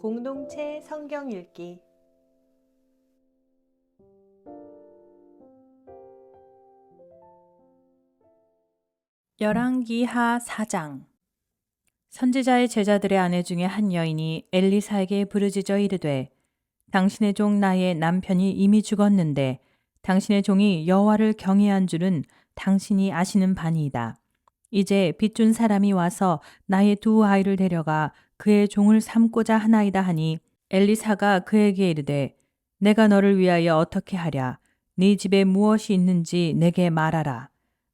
공동체 성경 읽기 열왕기하 4장. 선지자의 제자들의 아내 중에 한 여인이 엘리사에게 부르짖어 이르되 당신의 종 나의 남편이 이미 죽었는데 당신의 종이 여호와를 경외한 줄은 당신이 아시는 바니이다. 이제 빚준 사람이 와서 나의 두 아이를 데려가 그의 종을 삼고자 하나이다 하니 엘리사가 그에게 이르되 내가 너를 위하여 어떻게 하랴. 네 집에 무엇이 있는지 내게 말하라.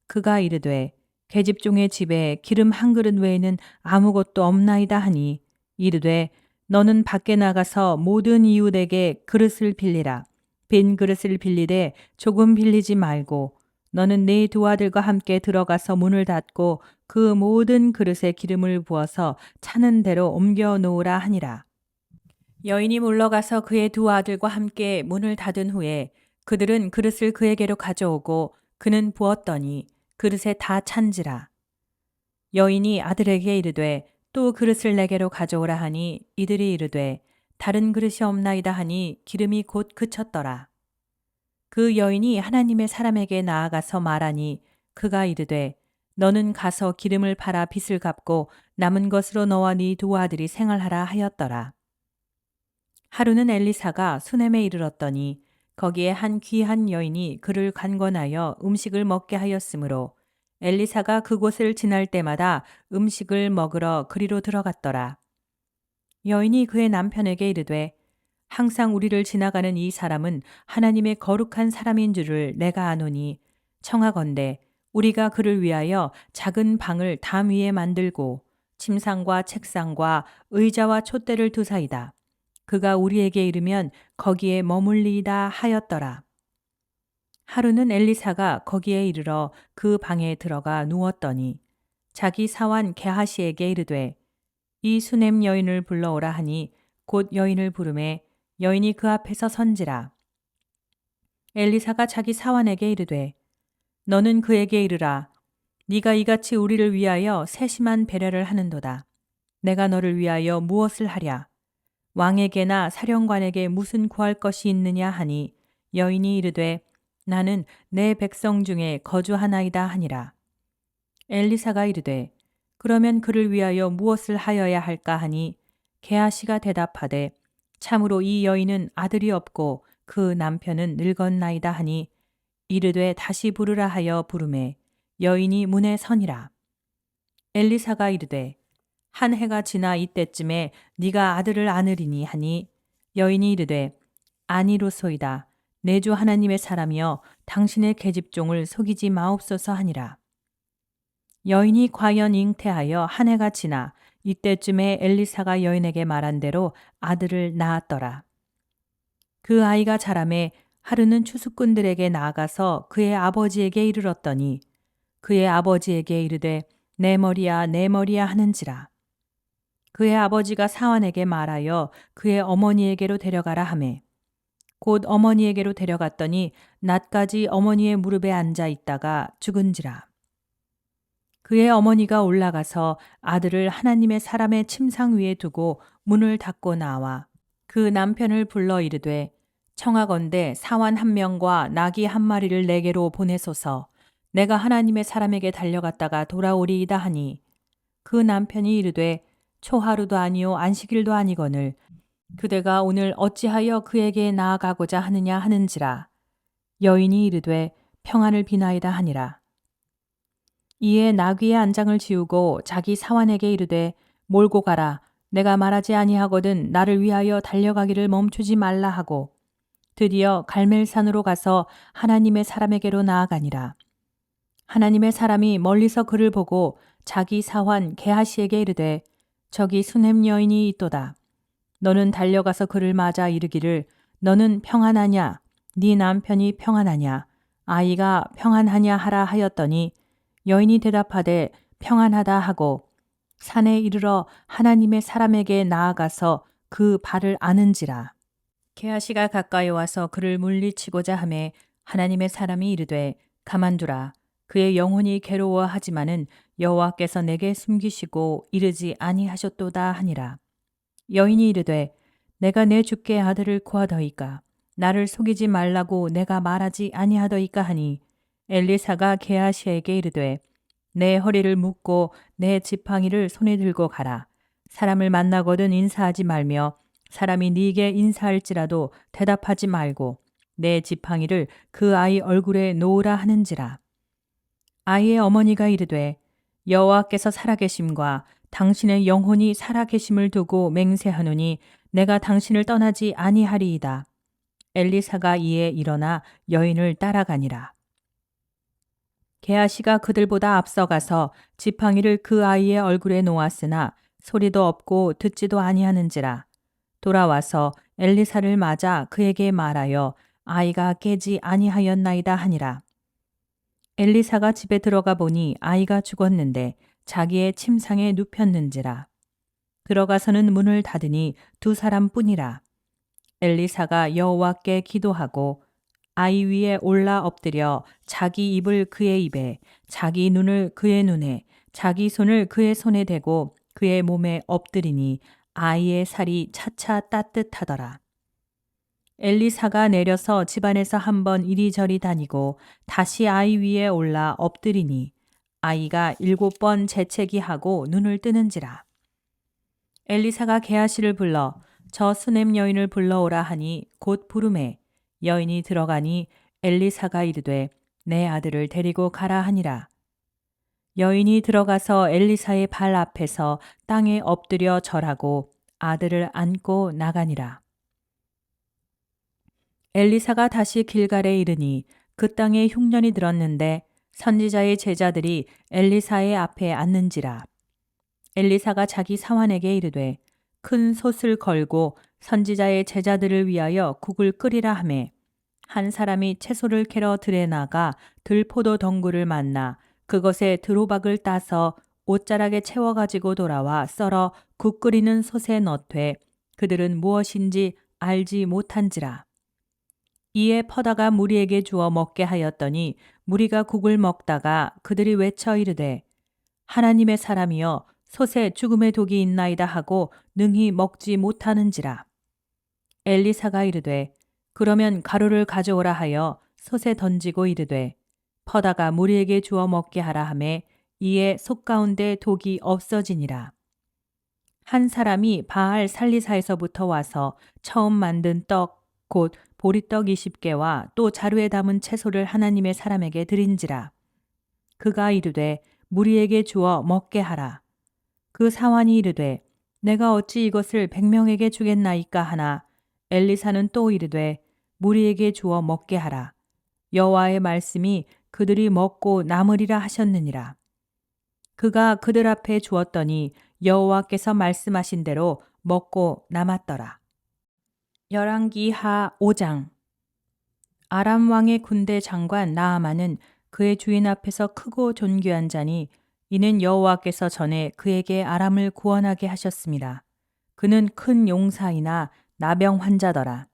그가 이르되 계집종의 집에 기름 한 그릇 외에는 아무것도 없나이다 하니 이르되 너는 밖에 나가서 모든 이웃에게 그릇을 빌리라. 빈 그릇을 빌리되 조금 빌리지 말고 너는 네 두 아들과 함께 들어가서 문을 닫고 그 모든 그릇에 기름을 부어서 차는 대로 옮겨 놓으라 하니라. 여인이 물러가서 그의 두 아들과 함께 문을 닫은 후에 그들은 그릇을 그에게로 가져오고 그는 부었더니 그릇에 다 찬지라. 여인이 아들에게 이르되 또 그릇을 내게로 가져오라 하니 이들이 이르되 다른 그릇이 없나이다 하니 기름이 곧 그쳤더라. 그 여인이 하나님의 사람에게 나아가서 말하니 그가 이르되 너는 가서 기름을 팔아 빚을 갚고 남은 것으로 너와 네 두 아들이 생활하라 하였더라. 하루는 엘리사가 수넴에 이르렀더니 거기에 한 귀한 여인이 그를 관건하여 음식을 먹게 하였으므로 엘리사가 그곳을 지날 때마다 음식을 먹으러 그리로 들어갔더라. 여인이 그의 남편에게 이르되 항상 우리를 지나가는 이 사람은 하나님의 거룩한 사람인 줄을 내가 아노니 청하건대 우리가 그를 위하여 작은 방을 담 위에 만들고 침상과 책상과 의자와 촛대를 두사이다. 그가 우리에게 이르면 거기에 머물리이다 하였더라. 하루는 엘리사가 거기에 이르러 그 방에 들어가 누웠더니 자기 사환 게하시에게 이르되 이 수넴 여인을 불러오라 하니 곧 여인을 부르매 여인이 그 앞에서 선지라. 엘리사가 자기 사환에게 이르되 너는 그에게 이르라. 네가 이같이 우리를 위하여 세심한 배려를 하는도다. 내가 너를 위하여 무엇을 하랴. 왕에게나 사령관에게 무슨 구할 것이 있느냐 하니 여인이 이르되 나는 내 백성 중에 거주하나이다 하니라. 엘리사가 이르되 그러면 그를 위하여 무엇을 하여야 할까 하니 게하시가 대답하되 참으로 이 여인은 아들이 없고 그 남편은 늙었나이다 하니 이르되 다시 부르라 하여 부르매 여인이 문에 서니라. 엘리사가 이르되 한 해가 지나 이때쯤에 네가 아들을 안으리니 하니 여인이 이르되 아니로소이다. 내 주 하나님의 사람이여 당신의 계집종을 속이지 마옵소서 하니라. 여인이 과연 잉태하여 한 해가 지나 이때쯤에 엘리사가 여인에게 말한 대로 아들을 낳았더라. 그 아이가 자라매 하루는 추수꾼들에게 나아가서 그의 아버지에게 이르렀더니 그의 아버지에게 이르되 내 머리야 내 머리야 하는지라. 그의 아버지가 사환에게 말하여 그의 어머니에게로 데려가라 하매 곧 어머니에게로 데려갔더니 낮까지 어머니의 무릎에 앉아 있다가 죽은지라. 그의 어머니가 올라가서 아들을 하나님의 사람의 침상 위에 두고 문을 닫고 나와 그 남편을 불러 이르되 청하건대 사환 한 명과 나귀 한 마리를 내게로 보내소서. 내가 하나님의 사람에게 달려갔다가 돌아오리이다 하니 그 남편이 이르되 초하루도 아니요 안식일도 아니거늘 그대가 오늘 어찌하여 그에게 나아가고자 하느냐 하는지라. 여인이 이르되 평안을 비나이다 하니라. 이에 나귀의 안장을 지우고 자기 사환에게 이르되 몰고 가라. 내가 말하지 아니하거든 나를 위하여 달려가기를 멈추지 말라 하고 드디어 갈멜산으로 가서 하나님의 사람에게로 나아가니라. 하나님의 사람이 멀리서 그를 보고 자기 사환 게하시에게 이르되 저기 수넴 여인이 있도다. 너는 달려가서 그를 맞아 이르기를 너는 평안하냐 네 남편이 평안하냐 아이가 평안하냐 하라 하였더니 여인이 대답하되 평안하다 하고 산에 이르러 하나님의 사람에게 나아가서 그 발을 아는지라. 게하시가 가까이 와서 그를 물리치고자 하매 하나님의 사람이 이르되 가만두라. 그의 영혼이 괴로워하지만은 여호와께서 내게 숨기시고 이르지 아니하셨도다 하니라. 여인이 이르되 내가 내 주께 아들을 구하더이까 나를 속이지 말라고 내가 말하지 아니하더이까 하니 엘리사가 게하시에게 이르되 내 허리를 묶고 내 지팡이를 손에 들고 가라. 사람을 만나거든 인사하지 말며 사람이 네게 인사할지라도 대답하지 말고 내 지팡이를 그 아이 얼굴에 놓으라 하는지라. 아이의 어머니가 이르되 여호와께서 살아계심과 당신의 영혼이 살아계심을 두고 맹세하노니 내가 당신을 떠나지 아니하리이다. 엘리사가 이에 일어나 여인을 따라가니라. 게하시가 그들보다 앞서가서 지팡이를 그 아이의 얼굴에 놓았으나 소리도 없고 듣지도 아니하는지라. 돌아와서 엘리사를 맞아 그에게 말하여 아이가 깨지 아니하였나이다 하니라. 엘리사가 집에 들어가 보니 아이가 죽었는데 자기의 침상에 눕혔는지라. 들어가서는 문을 닫으니 두 사람뿐이라. 엘리사가 여호와께 기도하고 아이 위에 올라 엎드려 자기 입을 그의 입에, 자기 눈을 그의 눈에, 자기 손을 그의 손에 대고 그의 몸에 엎드리니 아이의 살이 차차 따뜻하더라. 엘리사가 내려서 집안에서 한번 이리저리 다니고 다시 아이 위에 올라 엎드리니 아이가 7번 재채기하고 눈을 뜨는지라. 엘리사가 게하시를 불러 저 수넴 여인을 불러오라 하니 곧 부르매 여인이 들어가니 엘리사가 이르되 내 아들을 데리고 가라 하니라. 여인이 들어가서 엘리사의 발 앞에서 땅에 엎드려 절하고 아들을 안고 나가니라. 엘리사가 다시 길갈에 이르니 그 땅에 흉년이 들었는데 선지자의 제자들이 엘리사의 앞에 앉는지라. 엘리사가 자기 사환에게 이르되 큰 솥을 걸고 선지자의 제자들을 위하여 국을 끓이라 하매 한 사람이 채소를 캐러 들에 나가 들포도 덩굴을 만나 그것에 드로박을 따서 옷자락에 채워 가지고 돌아와 썰어 국 끓이는 솥에 넣되 그들은 무엇인지 알지 못한지라. 이에 퍼다가 무리에게 주어 먹게 하였더니 무리가 국을 먹다가 그들이 외쳐 이르되 하나님의 사람이여 솥에 죽음의 독이 있나이다 하고 능히 먹지 못하는지라. 엘리사가 이르되 그러면 가루를 가져오라 하여 솥에 던지고 이르되 퍼다가 무리에게 주어 먹게 하라 하매 이에 솥 가운데 독이 없어지니라. 한 사람이 바알 살리사에서부터 와서 처음 만든 떡 곧 보리떡 20개와 또 자루에 담은 채소를 하나님의 사람에게 드린지라. 그가 이르되 무리에게 주어 먹게 하라. 그 사환이 이르되 내가 어찌 이것을 100명에게 주겠나이까 하나 엘리사는 또 이르되 무리에게 주어 먹게 하라. 여호와의 말씀이 그들이 먹고 남으리라 하셨느니라. 그가 그들 앞에 주었더니 여호와께서 말씀하신 대로 먹고 남았더라. 열왕기하 5장. 아람 왕의 군대 장관 나아만은 그의 주인 앞에서 크고 존귀한 자니 이는 여호와께서 전에 그에게 아람을 구원하게 하셨습니다. 그는 큰 용사이나 나병 환자더라.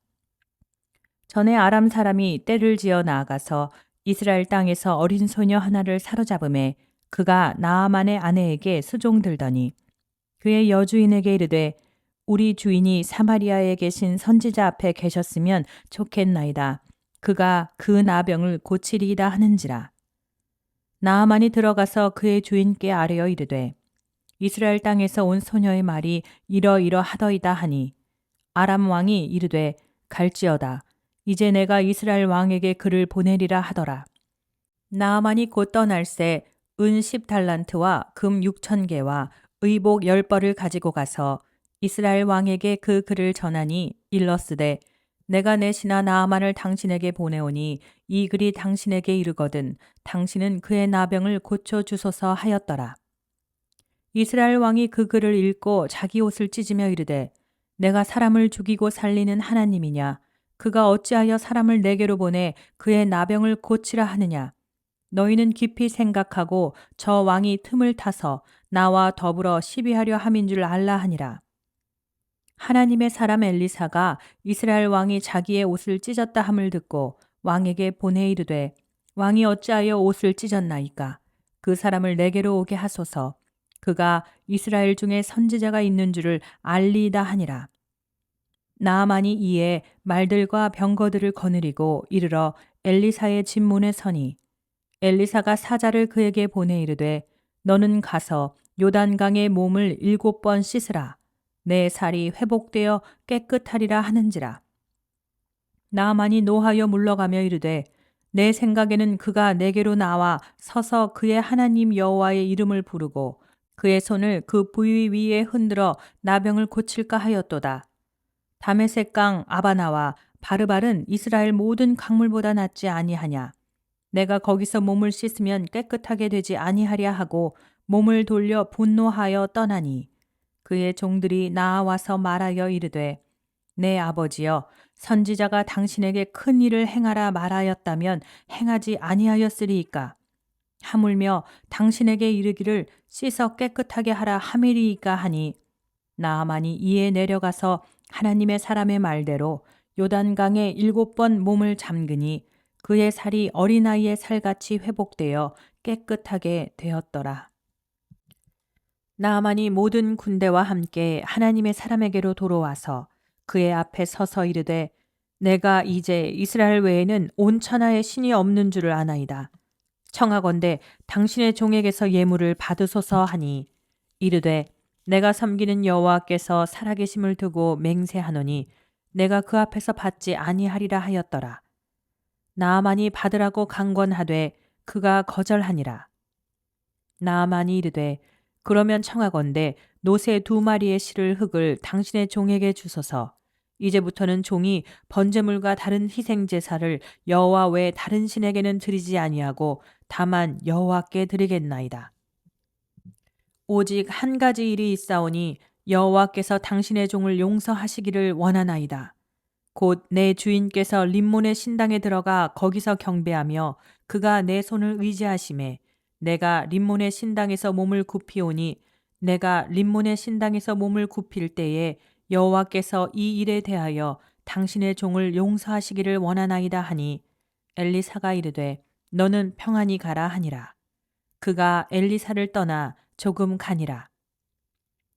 전에 아람 사람이 떼를 지어 나아가서 이스라엘 땅에서 어린 소녀 하나를 사로잡음에 그가 나아만의 아내에게 수종들더니 그의 여주인에게 이르되 우리 주인이 사마리아에 계신 선지자 앞에 계셨으면 좋겠나이다. 그가 그 나병을 고치리이다 하는지라. 나아만이 들어가서 그의 주인께 아뢰어 이르되 이스라엘 땅에서 온 소녀의 말이 이러이러하더이다 하니 아람 왕이 이르되 갈지어다. 이제 내가 이스라엘 왕에게 그를 보내리라 하더라. 나아만이 곧 떠날새 은 10달란트와 금 6,000개와 의복 10벌을 가지고 가서 이스라엘 왕에게 그 글을 전하니 일러스되 내가 내 신하 나아만을 당신에게 보내오니 이 글이 당신에게 이르거든 당신은 그의 나병을 고쳐 주소서 하였더라. 이스라엘 왕이 그 글을 읽고 자기 옷을 찢으며 이르되 내가 사람을 죽이고 살리는 하나님이냐 그가 어찌하여 사람을 내게로 보내 그의 나병을 고치라 하느냐. 너희는 깊이 생각하고 저 왕이 틈을 타서 나와 더불어 시비하려 함인 줄 알라 하니라. 하나님의 사람 엘리사가 이스라엘 왕이 자기의 옷을 찢었다 함을 듣고 왕에게 보내 이르되 왕이 어찌하여 옷을 찢었나이까. 그 사람을 내게로 오게 하소서. 그가 이스라엘 중에 선지자가 있는 줄을 알리이다 하니라. 나아만이 이에 말들과 병거들을 거느리고 이르러 엘리사의 집문에 서니 엘리사가 사자를 그에게 보내 이르되 너는 가서 요단강에 몸을 7번 씻으라. 내 살이 회복되어 깨끗하리라 하는지라. 나아만이 노하여 물러가며 이르되 내 생각에는 그가 내게로 나와 서서 그의 하나님 여호와의 이름을 부르고 그의 손을 그 부위 위에 흔들어 나병을 고칠까 하였도다. 다메섹 강 아바나와 바르발은 이스라엘 모든 강물보다 낫지 아니하냐. 내가 거기서 몸을 씻으면 깨끗하게 되지 아니하랴 하고 몸을 돌려 분노하여 떠나니 그의 종들이 나아와서 말하여 이르되 내 아버지여 선지자가 당신에게 큰 일을 행하라 말하였다면 행하지 아니하였으리이까. 하물며 당신에게 이르기를 씻어 깨끗하게 하라 하밀이이까 하니 나아만이 이에 내려가서 하나님의 사람의 말대로 요단강에 7번 몸을 잠그니 그의 살이 어린아이의 살같이 회복되어 깨끗하게 되었더라. 나아만이 모든 군대와 함께 하나님의 사람에게로 돌아와서 그의 앞에 서서 이르되 내가 이제 이스라엘 외에는 온 천하에 신이 없는 줄을 아나이다. 청하건대 당신의 종에게서 예물을 받으소서 하니 이르되 내가 섬기는 여호와께서 살아계심을 두고 맹세하노니 내가 그 앞에서 받지 아니하리라 하였더라. 나아만이 받으라고 강권하되 그가 거절하니라. 나아만이 이르되 그러면 청하건대 노새 2마리의 실을 흙을 당신의 종에게 주소서. 이제부터는 종이 번제물과 다른 희생 제사를 여호와 외 다른 신에게는 드리지 아니하고 다만 여호와께 드리겠나이다. 오직 한 가지 일이 있사오니 여호와께서 당신의 종을 용서하시기를 원하나이다. 곧 내 주인께서 림몬의 신당에 들어가 거기서 경배하며 그가 내 손을 의지하심에 내가 림몬의 신당에서 몸을 굽히오니 내가 림몬의 신당에서 몸을 굽힐 때에 여호와께서 이 일에 대하여 당신의 종을 용서하시기를 원하나이다 하니 엘리사가 이르되 너는 평안히 가라 하니라. 그가 엘리사를 떠나 조금 가니라.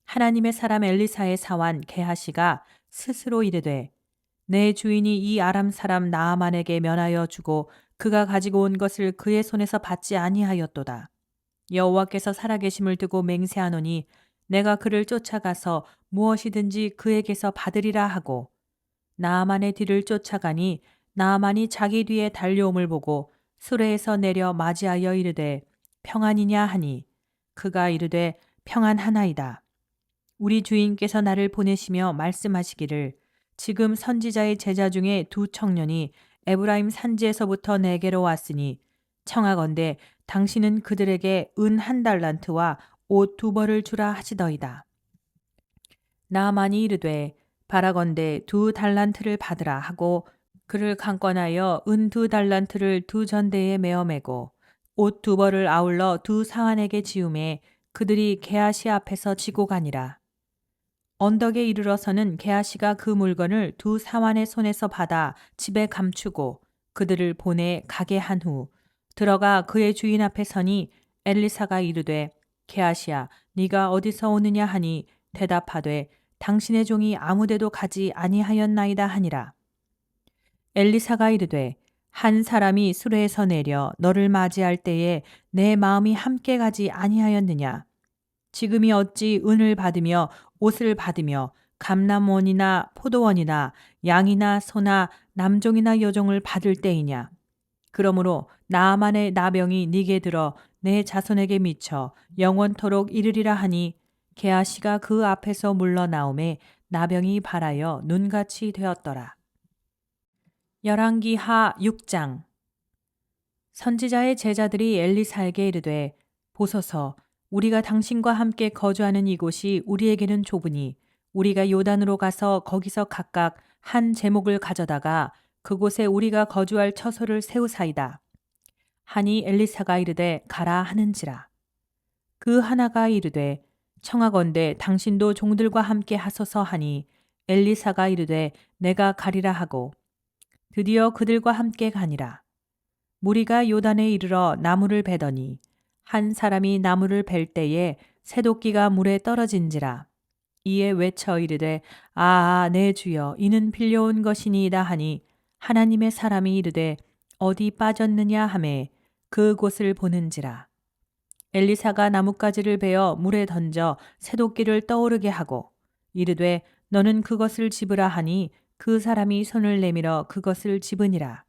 하나님의 사람 엘리사의 사환 게하시가 스스로 이르되 내 주인이 이 아람 사람 나아만에게 면하여 주고 그가 가지고 온 것을 그의 손에서 받지 아니하였도다. 여호와께서 살아계심을 두고 맹세하노니 내가 그를 쫓아가서 무엇이든지 그에게서 받으리라 하고 나아만의 뒤를 쫓아가니 나아만이 자기 뒤에 달려옴을 보고 수레에서 내려 맞이하여 이르되 평안이냐 하니 그가 이르되 평안하나이다. 우리 주인께서 나를 보내시며 말씀하시기를 지금 선지자의 제자 중에 2 청년이 에브라임 산지에서부터 내게로 왔으니 청하건대 당신은 그들에게 은 1달란트와 옷 2벌을 주라 하시더이다. 나아만이 이르되 바라건대 2달란트를 받으라 하고 그를 강권하여 은 2달란트를 2전대에 메어 매고 옷 2벌을 아울러 2 사환에게 지우매 그들이 게하시 앞에서 지고 가니라. 언덕에 이르러서는 게하시가 그 물건을 2 사환의 손에서 받아 집에 감추고 그들을 보내 가게 한 후 들어가 그의 주인 앞에 서니 엘리사가 이르되 게하시야 네가 어디서 오느냐 하니 대답하되 당신의 종이 아무데도 가지 아니하였나이다 하니라. 엘리사가 이르되 한 사람이 수레에서 내려 너를 맞이할 때에 내 마음이 함께 가지 아니하였느냐. 지금이 어찌 은을 받으며 옷을 받으며 감람원이나 포도원이나 양이나 소나 남종이나 여종을 받을 때이냐. 그러므로 나아만의 나병이 네게 들어 내 자손에게 미쳐 영원토록 이르리라 하니 게하시가 그 앞에서 물러나오매 나병이 발하여 눈같이 되었더라. 열왕기하 6장. 선지자의 제자들이 엘리사에게 이르되 보소서 우리가 당신과 함께 거주하는 이곳이 우리에게는 좁으니 우리가 요단으로 가서 거기서 각각 한 제목을 가져다가 그곳에 우리가 거주할 처소를 세우사이다. 하니 엘리사가 이르되 가라 하는지라. 그 하나가 이르되 청하건대 당신도 종들과 함께 하소서 하니 엘리사가 이르되 내가 가리라 하고 드디어 그들과 함께 가니라. 무리가 요단에 이르러 나무를 베더니 한 사람이 나무를 벨 때에 새도끼가 물에 떨어진지라. 이에 외쳐 이르되 아, 내 주여 이는 빌려온 것이니이다 하니 하나님의 사람이 이르되 어디 빠졌느냐 하매 그곳을 보는지라. 엘리사가 나뭇가지를 베어 물에 던져 새도끼를 떠오르게 하고 이르되 너는 그것을 집으라 하니 그 사람이 손을 내밀어 그것을 집으니라.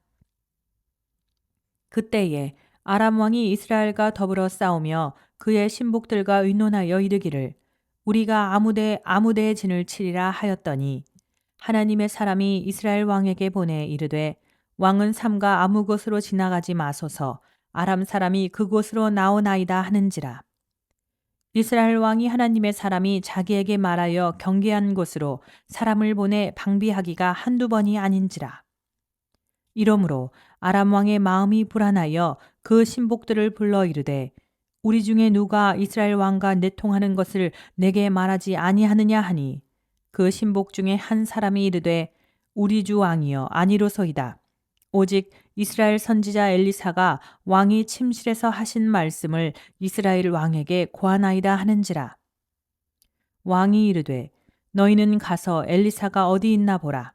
그때에 아람 왕이 이스라엘과 더불어 싸우며 그의 신복들과 의논하여 이르기를 우리가 아무데에 진을 치리라 하였더니 하나님의 사람이 이스라엘 왕에게 보내 이르되 왕은 삼가 아무 곳으로 지나가지 마소서 아람 사람이 그곳으로 나오나이다 하는지라. 이스라엘 왕이 하나님의 사람이 자기에게 말하여 경계한 곳으로 사람을 보내 방비하기가 한두 번이 아닌지라. 이러므로 아람 왕의 마음이 불안하여 그 신복들을 불러 이르되 우리 중에 누가 이스라엘 왕과 내통하는 것을 내게 말하지 아니하느냐 하니 그 신복 중에 한 사람이 이르되 우리 주 왕이여 아니로소이다. 오직 이스라엘 선지자 엘리사가 왕이 침실에서 하신 말씀을 이스라엘 왕에게 고하나이다 하는지라. 왕이 이르되 너희는 가서 엘리사가 어디 있나 보라.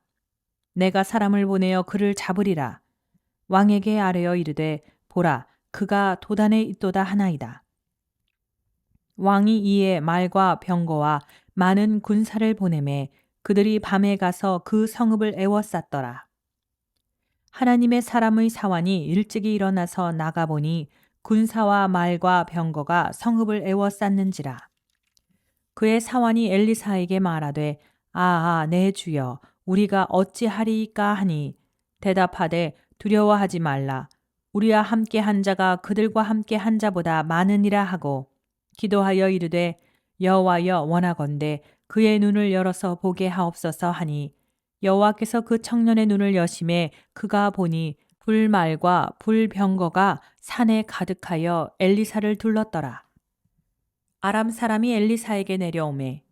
내가 사람을 보내어 그를 잡으리라. 왕에게 아뢰어 이르되 보라 그가 도단에 있도다 하나이다. 왕이 이에 말과 병거와 많은 군사를 보내매 그들이 밤에 가서 그 성읍을 에워쌌더라. 하나님의 사람의 사환이 일찍이 일어나서 나가보니 군사와 말과 병거가 성읍을 에워쌌는지라. 그의 사환이 엘리사에게 말하되 내 주여 우리가 어찌하리이까 하니 대답하되 두려워하지 말라. 우리와 함께 한 자가 그들과 함께 한 자보다 많으니라 하고 기도하여 이르되 여호와여 원하건대 그의 눈을 열어서 보게 하옵소서 하니 여호와께서 그 청년의 눈을 여심해 그가 보니 불말과 불병거가 산에 가득하여 엘리사를 둘렀더라. 아람 사람이 엘리사에게 내려오매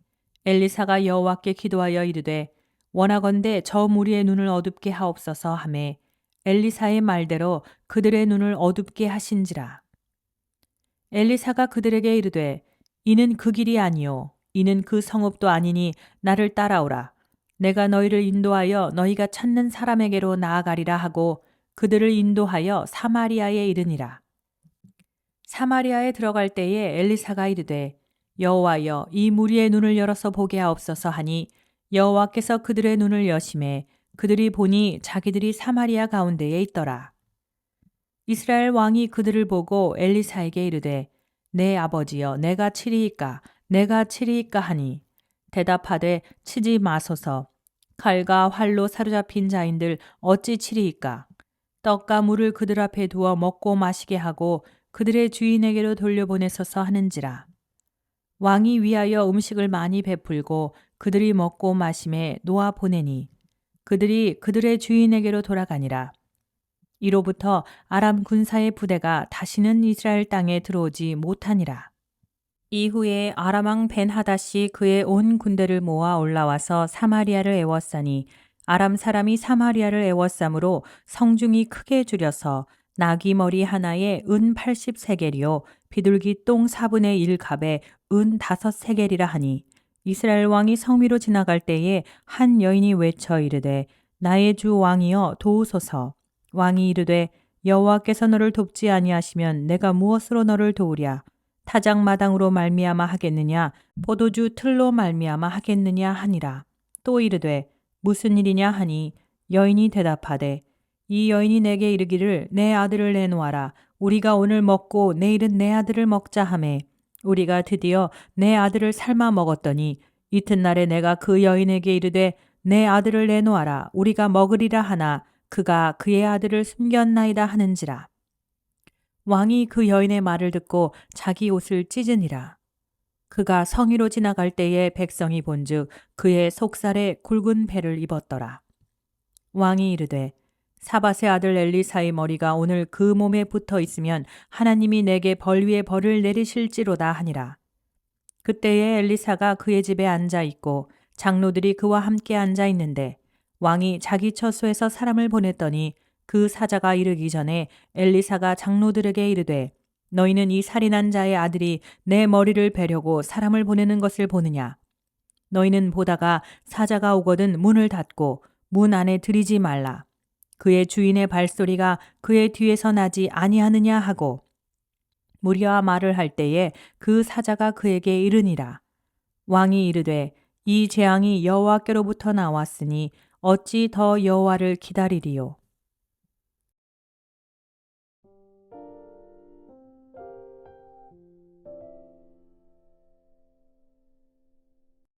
엘리사가 여호와께 기도하여 이르되 원하건대 저 무리의 눈을 어둡게 하옵소서 하매 엘리사의 말대로 그들의 눈을 어둡게 하신지라. 엘리사가 그들에게 이르되 이는 그 길이 아니요 이는 그 성읍도 아니니 나를 따라오라. 내가 너희를 인도하여 너희가 찾는 사람에게로 나아가리라 하고 그들을 인도하여 사마리아에 이르니라. 사마리아에 들어갈 때에 엘리사가 이르되 여호와여 이 무리의 눈을 열어서 보게 하옵소서 하니 여호와께서 그들의 눈을 여심해 그들이 보니 자기들이 사마리아 가운데에 있더라. 이스라엘 왕이 그들을 보고 엘리사에게 이르되 내 아버지여 내가 치리이까 하니 대답하되 치지 마소서. 칼과 활로 사로잡힌 자인들 어찌 치리이까. 떡과 물을 그들 앞에 두어 먹고 마시게 하고 그들의 주인에게로 돌려보내소서 하는지라. 왕이 위하여 음식을 많이 베풀고 그들이 먹고 마심에 놓아 보내니 그들이 그들의 주인에게로 돌아가니라. 이로부터 아람 군사의 부대가 다시는 이스라엘 땅에 들어오지 못하니라. 이후에 아람 왕 벤하닷이 그의 온 군대를 모아 올라와서 사마리아를 에워싸니 아람 사람이 사마리아를 에워싸므로 성중이 크게 줄여서 나귀 머리 하나에 은 80세겔이요 비둘기 똥 4분의 1갑에 은 5세겔이라 하니 이스라엘 왕이 성 위로 지나갈 때에 한 여인이 외쳐 이르되 나의 주 왕이여 도우소서. 왕이 이르되 여호와께서 너를 돕지 아니하시면 내가 무엇으로 너를 도우랴. 타작마당으로 말미암아 하겠느냐 포도주 틀로 말미암아 하겠느냐 하니라. 또 이르되 무슨 일이냐 하니 여인이 대답하되 이 여인이 내게 이르기를 내 아들을 내놓아라. 우리가 오늘 먹고 내일은 내 아들을 먹자 하매 우리가 드디어 내 아들을 삶아 먹었더니 이튿날에 내가 그 여인에게 이르되 내 아들을 내놓아라. 우리가 먹으리라 하나 그가 그의 아들을 숨겼나이다 하는지라. 왕이 그 여인의 말을 듣고 자기 옷을 찢으니라. 그가 성위로 지나갈 때에 백성이 본즉 그의 속살에 굵은 배를 입었더라. 왕이 이르되 사밧의 아들 엘리사의 머리가 오늘 그 몸에 붙어 있으면 하나님이 내게 벌 위에 벌을 내리실지로다 하니라. 그때에 엘리사가 그의 집에 앉아 있고 장로들이 그와 함께 앉아 있는데 왕이 자기 처소에서 사람을 보냈더니 그 사자가 이르기 전에 엘리사가 장로들에게 이르되 너희는 이 살인한 자의 아들이 내 머리를 베려고 사람을 보내는 것을 보느냐. 너희는 보다가 사자가 오거든 문을 닫고 문 안에 들이지 말라. 그의 주인의 발소리가 그의 뒤에서 나지 아니하느냐 하고 무리와 말을 할 때에 그 사자가 그에게 이르니라. 왕이 이르되 이 재앙이 여호와께로부터 나왔으니 어찌 더 여호와를 기다리리요.